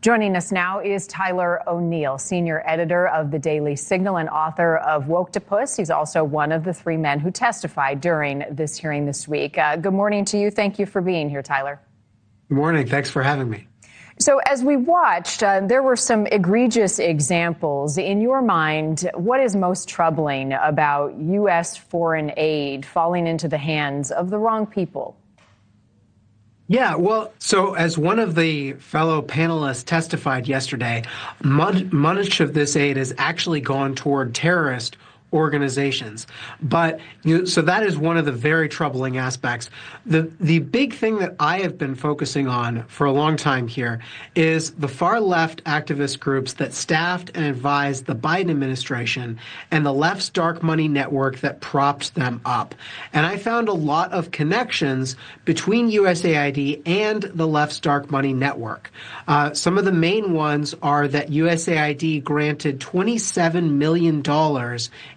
Joining us now is Tyler O'Neill, senior editor of the Daily Signal and author of Woke-to-Puss. He's also one of the three men who testified during this hearing this week. Good morning to you. Thank you for being here, Tyler. Good morning. Thanks for having me. So as we watched, there were some egregious examples. In your mind, what is most troubling about U.S. foreign aid falling into the hands of the wrong people? Yeah, well, so as one of the fellow panelists testified yesterday, much of this aid has actually gone toward terrorist organizations. But so that is one of the very troubling aspects. The big thing that I have been focusing on for a long time here is the far left activist groups that staffed and advised the Biden administration and the left's dark money network that propped them up. And I found a lot of connections between USAID and the left's dark money network. Some of the main ones are that USAID granted $27 million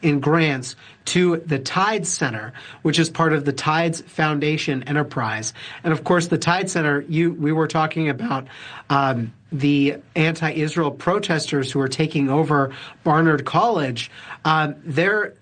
in grants to the Tides Center, which is part of the Tides Foundation enterprise. And of course, the Tides Center, we were talking about the anti-Israel protesters who are taking over Barnard College. The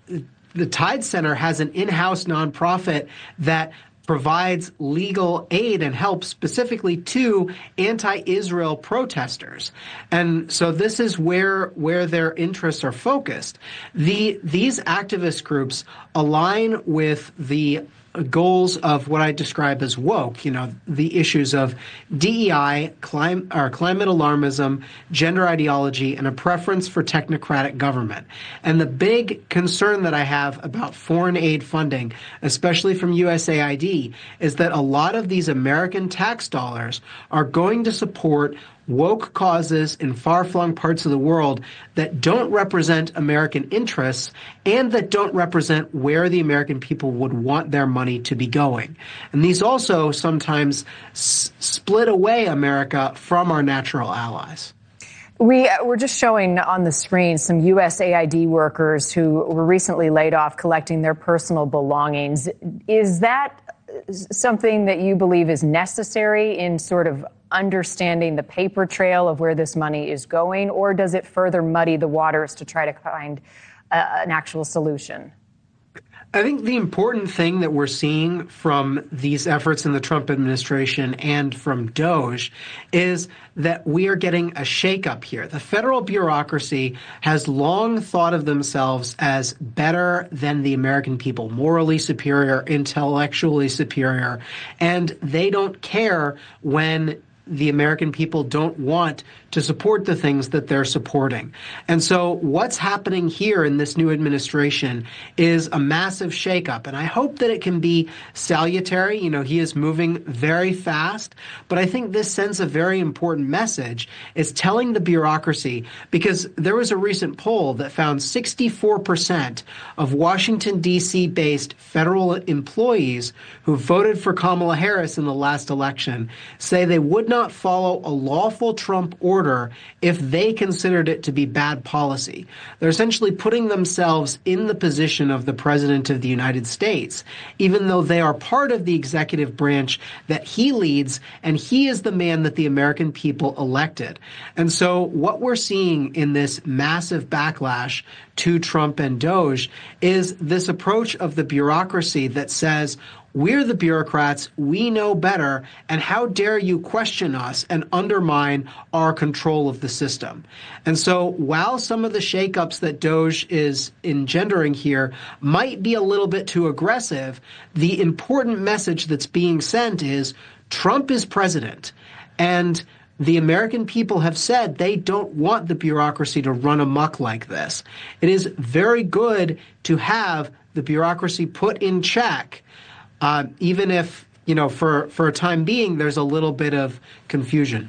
Tides Center has an in-house nonprofit that provides legal aid and help specifically to anti-Israel protesters. And so this is where their interests are focused. These activist groups align with the goals of what I describe as woke, the issues of DEI, climate alarmism, gender ideology, and a preference for technocratic government. And the big concern that I have about foreign aid funding, especially from USAID, is that a lot of these American tax dollars are going to support woke causes in far-flung parts of the world that don't represent American interests and that don't represent where the American people would want their money to be going. And these also sometimes split away America from our natural allies. We're just showing on the screen some USAID workers who were recently laid off collecting their personal belongings. Is that something that you believe is necessary in sort of understanding the paper trail of where this money is going, or does it further muddy the waters to try to find an actual solution? I think the important thing that we're seeing from these efforts in the Trump administration and from DOGE is that we are getting a shakeup here. The federal bureaucracy has long thought of themselves as better than the American people, morally superior, intellectually superior, and they don't care when the American people don't want to support the things that they're supporting. And so what's happening here in this new administration is a massive shakeup. And I hope that it can be salutary. He is moving very fast. But I think this sends a very important message. It's telling the bureaucracy, because there was a recent poll that found 64% of Washington, D.C. based federal employees who voted for Kamala Harris in the last election say they would not follow a lawful Trump order if they considered it to be bad policy. They're essentially putting themselves in the position of the President of the United States, even though they are part of the executive branch that he leads, and he is the man that the American people elected. And so what we're seeing in this massive backlash to Trump and DOGE is this approach of the bureaucracy that says, we're the bureaucrats, we know better, and how dare you question us and undermine our control of the system. And so while some of the shakeups that DOGE is engendering here might be a little bit too aggressive, the important message that's being sent is Trump is president, and the American people have said they don't want the bureaucracy to run amok like this. It is very good to have the bureaucracy put in check, even if, for a time being, there's a little bit of confusion.